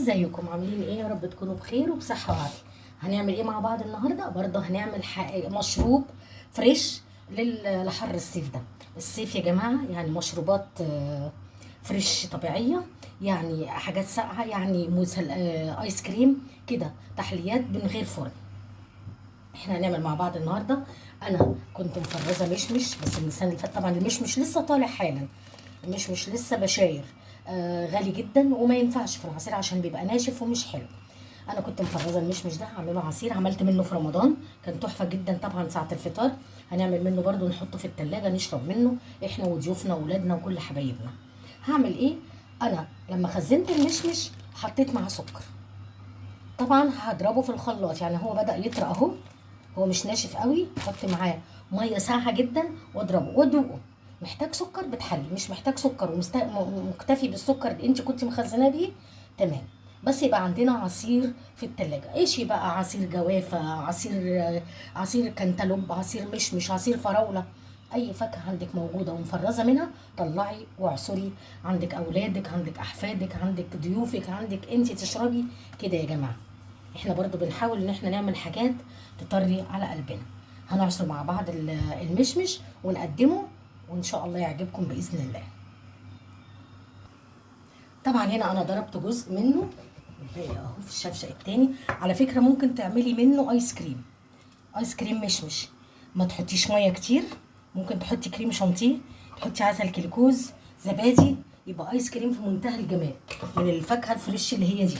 ازيكم عاملين ايه؟ يا رب تكونوا بخير وبصحه وعافيه. هنعمل ايه مع بعض النهارده؟ برضه هنعمل مشروب فريش لحر الصيف ده. الصيف يا جماعه يعني مشروبات فريش طبيعيه، يعني حاجات ساقعه، يعني ايس كريم كده، تحليات من غير فرن. احنا هنعمل مع بعض النهارده. انا كنت مفرزه مشمش بس من السنه اللي فاتت، طبعا المشمش لسه طالع حالا، المشمش لسه بشاير. غالي جدا وما ينفعش في العصير عشان بيبقى ناشف ومش حلو. انا كنت مفرزه المشمش ده هعمله عصير، عملت منه في رمضان كان تحفه جدا طبعا ساعه الفطار. هنعمل منه برده نحطه في التلاجة نشرب منه احنا وضيوفنا واولادنا وكل حبايبنا. هعمل ايه؟ انا لما خزنت المشمش حطيت معاه سكر، طبعا هضربه في الخلاط، يعني هو بدأ يطرى اهو، هو مش ناشف قوي. احط معاه ميه ساقعه جدا واضربه وادوقه. محتاج سكر بتحلي، مش محتاج سكر ومكتفي بالسكر اللي انت كنت مخزناه بيه تمام. بس يبقى عندنا عصير في التلاجة، ايش يبقى؟ عصير جوافة، عصير كنتالوب، عصير مشمش، عصير فراولة، اي فاكهة عندك موجودة ومفرزة منها طلعي واعصري. عندك اولادك، عندك احفادك، عندك ضيوفك، عندك انت تشربي كده يا جماعة. احنا برضو بنحاول ان احنا نعمل حاجات تطري على قلبنا. هنعصر مع بعض المشمش ونقدمه وان شاء الله يعجبكم باذن الله. طبعا هنا انا ضربت جزء منه الباقي اهو في الشفشق التاني. على فكره ممكن تعملي منه ايس كريم، ايس كريم مشمش، ما تحطيش ميه كتير، ممكن تحطي كريم شانتيه، تحطي عسل كليكوز، زبادي، يبقى ايس كريم في منتهى الجمال من الفاكهه الفريش اللي هي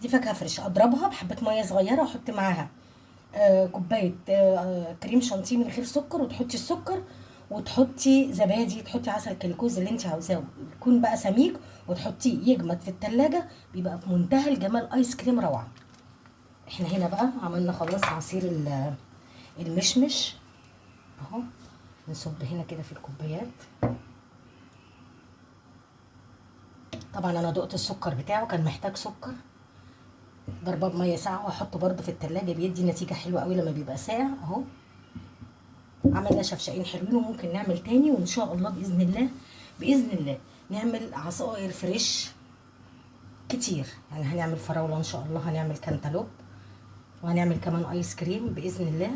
دي فاكهه فريش. اضربها بحبه ميه صغيره واحط معاها كوبايه كريم شانتيه من غير سكر، وتحطي السكر وتحطي زبادي، تحطي عسل كليكوز اللي انت عاوزاه يكون بقى سميك، وتحطيه يجمد في التلاجة، بيبقى في منتهى الجمال ايس كريم روعه. احنا هنا بقى عملنا خلاص عصير المشمش اهو. نصب هنا كده في الكوبايات. طبعا انا دقت السكر بتاعه كان محتاج سكر، ضربه بميه ساقعه واحطه برده في التلاجة بيدي نتيجه حلوه قوي لما بيبقى ساقع اهو. عملنا شفشقين حلوين وممكن نعمل تاني، وان شاء الله باذن الله باذن الله نعمل عصائر فريش كتير. يعني هنعمل فراوله ان شاء الله، هنعمل كانتالوب، وهنعمل كمان ايس كريم باذن الله.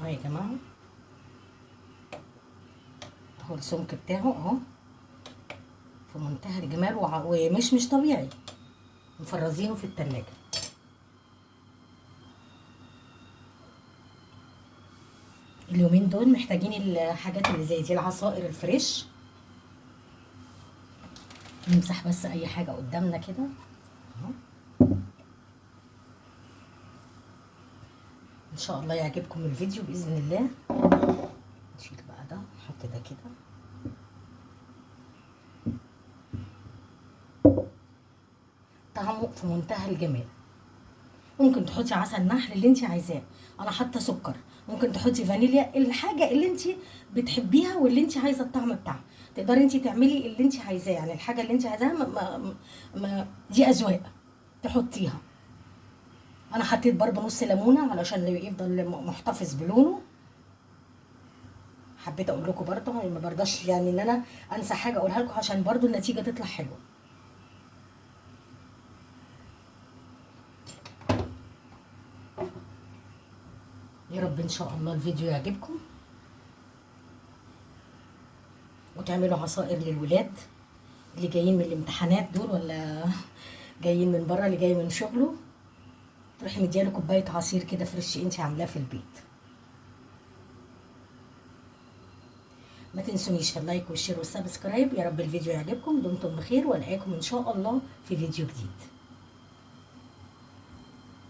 اهو يا جماعه اهو السمك بتاعه اهو في منتهى الجمال ومش طبيعي، مفرزينه في التلاجة. اليومين دول محتاجين الحاجات اللي زي دي، العصائر الفريش. نمسح بس اي حاجه قدامنا كده اهو. ان شاء الله يعجبكم الفيديو باذن الله. نشيل بقى ده نحط ده كده. طعمه في منتهى الجمال. ممكن تحطي عسل نحل اللي انت عايزاه، انا حاطه سكر، ممكن تحطي فانيليا، الحاجه اللي انت بتحبيها واللي انت عايزه الطعم بتاعها. تقدري انت تعملي اللي انت عايزاه، يعني الحاجه اللي انت عايزاها دي اذواق تحطيها. انا حطيت برضه نص ليمونه علشان يفضل محتفظ بلونه. حبيت اقول لكم برضه، ما برضاش يعني ان انا انسى حاجه اقولها لكم عشان برضه النتيجه تطلع حلوه. يا رب ان شاء الله الفيديو يعجبكم وتعملوا عصائر للولاد اللي جايين من الامتحانات دول، ولا جايين من بره، اللي جاي من شغله تروحي مدياله كوبايه عصير كده فريش انت عاملاه في البيت. ما تنسونيش في اللايك والشير والسبسكرايب. يا رب الفيديو يعجبكم، دمتم بخير والقاكم ان شاء الله في فيديو جديد.